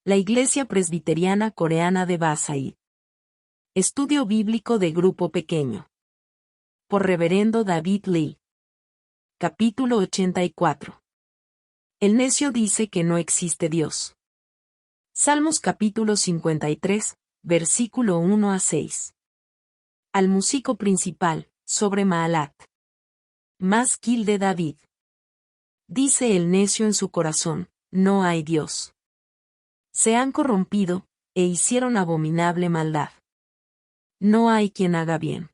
La Iglesia Presbiteriana Coreana de Basaid. Estudio bíblico de grupo pequeño. Por Reverendo David Lee. Capítulo 84. El necio dice que no existe Dios. Salmos capítulo 53, versículo 1 a 6. Al músico principal, sobre Maalat. Masquil de David. Dice el necio en su corazón, no hay Dios. Se han corrompido, e hicieron abominable maldad. No hay quien haga bien.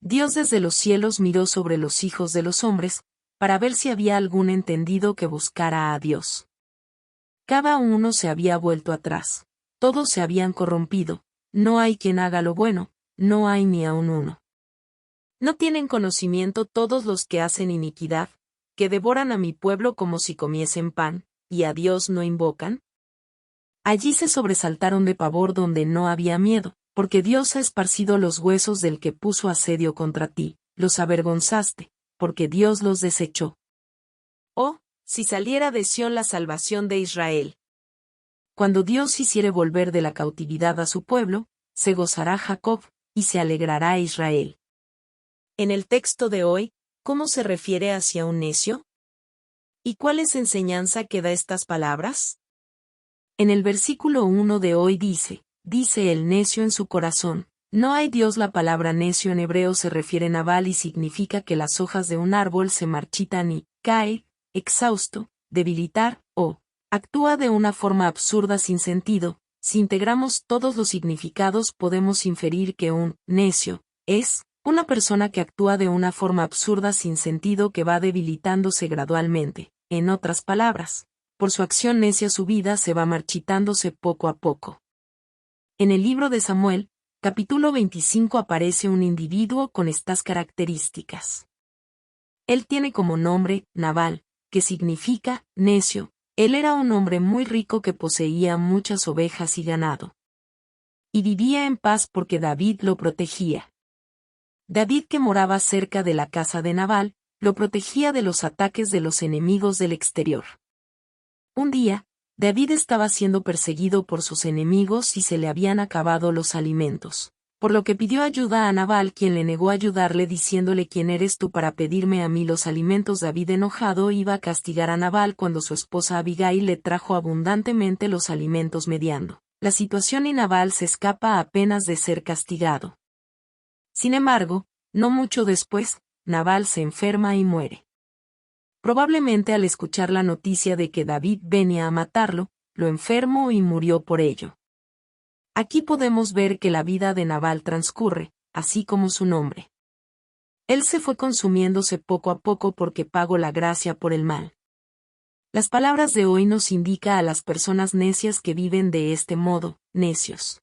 Dios desde los cielos miró sobre los hijos de los hombres, para ver si había algún entendido que buscara a Dios. Cada uno se había vuelto atrás, todos se habían corrompido, no hay quien haga lo bueno, no hay ni aun uno. ¿No tienen conocimiento todos los que hacen iniquidad, que devoran a mi pueblo como si comiesen pan, y a Dios no invocan? Allí se sobresaltaron de pavor donde no había miedo, porque Dios ha esparcido los huesos del que puso asedio contra ti, los avergonzaste, porque Dios los desechó. Oh, si saliera de Sión la salvación de Israel. Cuando Dios hiciere volver de la cautividad a su pueblo, se gozará Jacob, y se alegrará Israel. En el texto de hoy, ¿cómo se refiere hacia un necio? ¿Y cuál es enseñanza que da estas palabras? En el versículo 1 de hoy dice el necio en su corazón, no hay Dios. La palabra necio en hebreo se refiere a Nabal y significa que las hojas de un árbol se marchitan y cae, exhausto, debilitar, o actúa de una forma absurda sin sentido. Si integramos todos los significados podemos inferir que un necio es una persona que actúa de una forma absurda sin sentido que va debilitándose gradualmente. En otras palabras, por su acción necia su vida se va marchitándose poco a poco. En el libro de Samuel, capítulo 25 aparece un individuo con estas características. Él tiene como nombre, Nabal, que significa necio. Él era un hombre muy rico que poseía muchas ovejas y ganado. Y vivía en paz porque David lo protegía. David, que moraba cerca de la casa de Nabal, lo protegía de los ataques de los enemigos del exterior. Un día, David estaba siendo perseguido por sus enemigos y se le habían acabado los alimentos, por lo que pidió ayuda a Nabal, quien le negó ayudarle diciéndole ¿quién eres tú para pedirme a mí los alimentos? David, enojado, iba a castigar a Nabal cuando su esposa Abigail le trajo abundantemente los alimentos mediando la situación y Nabal se escapa apenas de ser castigado. Sin embargo, no mucho después, Nabal se enferma y muere. Probablemente al escuchar la noticia de que David venía a matarlo, lo enfermó y murió por ello. Aquí podemos ver que la vida de Nabal transcurre, así como su nombre. Él se fue consumiéndose poco a poco porque pagó la gracia por el mal. Las palabras de hoy nos indican a las personas necias que viven de este modo, necios.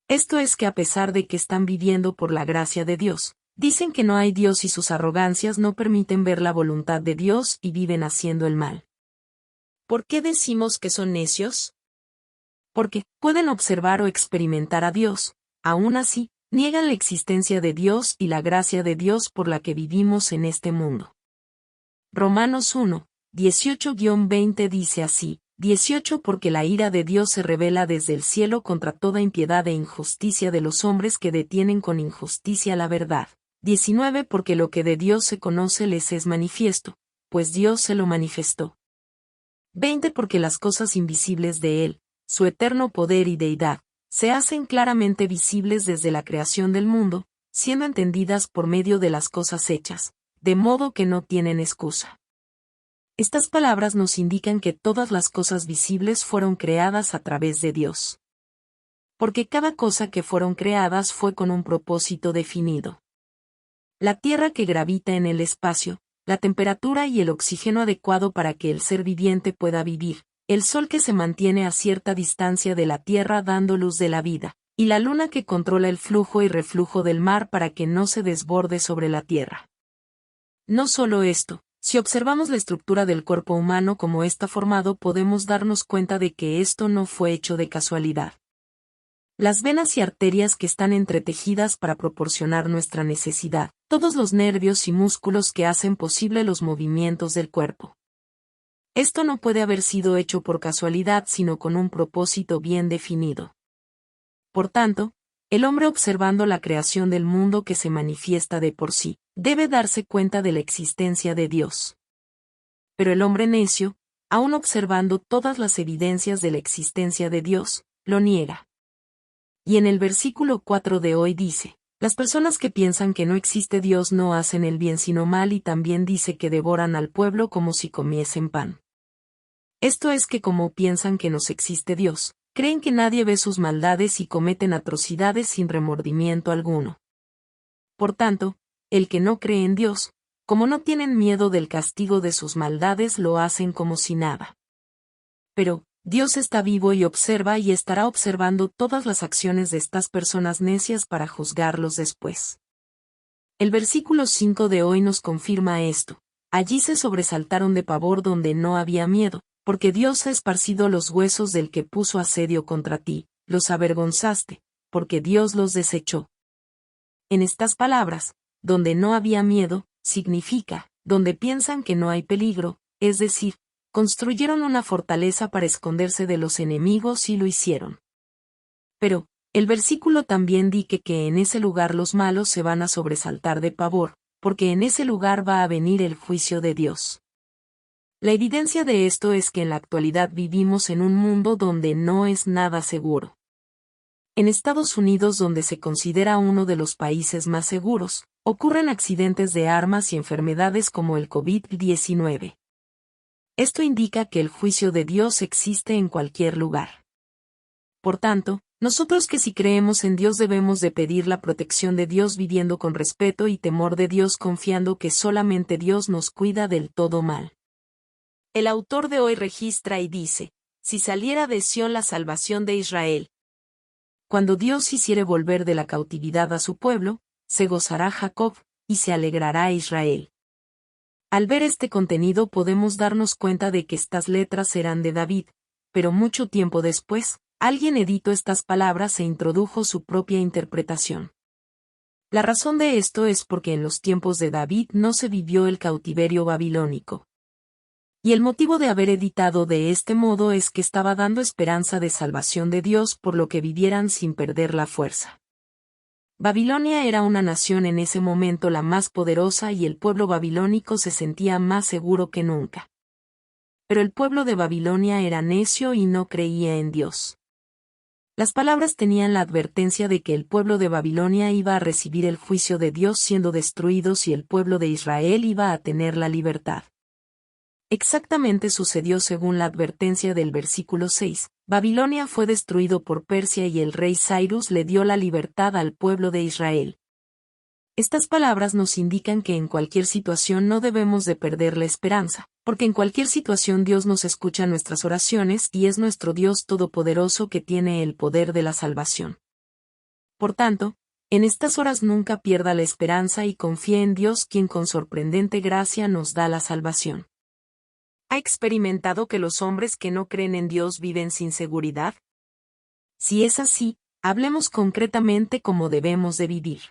Esto es que a pesar de que están viviendo por la gracia de Dios, dicen que no hay Dios y sus arrogancias no permiten ver la voluntad de Dios y viven haciendo el mal. ¿Por qué decimos que son necios? Porque pueden observar o experimentar a Dios, aún así, niegan la existencia de Dios y la gracia de Dios por la que vivimos en este mundo. Romanos 1, 18-20 dice así, 18 porque la ira de Dios se revela desde el cielo contra toda impiedad e injusticia de los hombres que detienen con injusticia la verdad. 19 porque lo que de Dios se conoce les es manifiesto, pues Dios se lo manifestó. 20 porque las cosas invisibles de Él, su eterno poder y deidad, se hacen claramente visibles desde la creación del mundo, siendo entendidas por medio de las cosas hechas, de modo que no tienen excusa. Estas palabras nos indican que todas las cosas visibles fueron creadas a través de Dios. Porque cada cosa que fueron creadas fue con un propósito definido. La tierra que gravita en el espacio, la temperatura y el oxígeno adecuado para que el ser viviente pueda vivir, el sol que se mantiene a cierta distancia de la tierra dando luz de la vida, y la luna que controla el flujo y reflujo del mar para que no se desborde sobre la tierra. No solo esto, si observamos la estructura del cuerpo humano como está formado podemos darnos cuenta de que esto no fue hecho de casualidad. Las venas y arterias que están entretejidas para proporcionar nuestra necesidad, todos los nervios y músculos que hacen posible los movimientos del cuerpo. Esto no puede haber sido hecho por casualidad sino con un propósito bien definido. Por tanto, el hombre observando la creación del mundo que se manifiesta de por sí, debe darse cuenta de la existencia de Dios. Pero el hombre necio, aun observando todas las evidencias de la existencia de Dios, lo niega. Y en el versículo 4 de hoy dice, las personas que piensan que no existe Dios no hacen el bien sino mal, y también dice que devoran al pueblo como si comiesen pan. Esto es que como piensan que no existe Dios, creen que nadie ve sus maldades y cometen atrocidades sin remordimiento alguno. Por tanto, el que no cree en Dios, como no tienen miedo del castigo de sus maldades, lo hacen como si nada. Pero, Dios está vivo y observa y estará observando todas las acciones de estas personas necias para juzgarlos después. El versículo 5 de hoy nos confirma esto. Allí se sobresaltaron de pavor donde no había miedo, porque Dios ha esparcido los huesos del que puso asedio contra ti, los avergonzaste, porque Dios los desechó. En estas palabras, donde no había miedo, significa, donde piensan que no hay peligro, es decir, construyeron una fortaleza para esconderse de los enemigos y lo hicieron. Pero, el versículo también dice que en ese lugar los malos se van a sobresaltar de pavor, porque en ese lugar va a venir el juicio de Dios. La evidencia de esto es que en la actualidad vivimos en un mundo donde no es nada seguro. En Estados Unidos, donde se considera uno de los países más seguros, ocurren accidentes de armas y enfermedades como el COVID-19. Esto indica que el juicio de Dios existe en cualquier lugar. Por tanto, nosotros que si creemos en Dios debemos de pedir la protección de Dios viviendo con respeto y temor de Dios, confiando que solamente Dios nos cuida del todo mal. El autor de hoy registra y dice, si saliera de Sión la salvación de Israel. Cuando Dios hiciere volver de la cautividad a su pueblo, se gozará Jacob, y se alegrará Israel. Al ver este contenido podemos darnos cuenta de que estas letras eran de David, pero mucho tiempo después, alguien editó estas palabras e introdujo su propia interpretación. La razón de esto es porque en los tiempos de David no se vivió el cautiverio babilónico. Y el motivo de haber editado de este modo es que estaba dando esperanza de salvación de Dios por lo que vivieran sin perder la fuerza. Babilonia era una nación en ese momento la más poderosa y el pueblo babilónico se sentía más seguro que nunca. Pero el pueblo de Babilonia era necio y no creía en Dios. Las palabras tenían la advertencia de que el pueblo de Babilonia iba a recibir el juicio de Dios siendo destruidos y el pueblo de Israel iba a tener la libertad. Exactamente sucedió según la advertencia del versículo 6. Babilonia fue destruido por Persia y el rey Cyrus le dio la libertad al pueblo de Israel. Estas palabras nos indican que en cualquier situación no debemos de perder la esperanza, porque en cualquier situación Dios nos escucha nuestras oraciones y es nuestro Dios todopoderoso que tiene el poder de la salvación. Por tanto, en estas horas nunca pierda la esperanza y confíe en Dios, quien con sorprendente gracia nos da la salvación. ¿Ha experimentado que los hombres que no creen en Dios viven sin seguridad? Si es así, hablemos concretamente cómo debemos de vivir.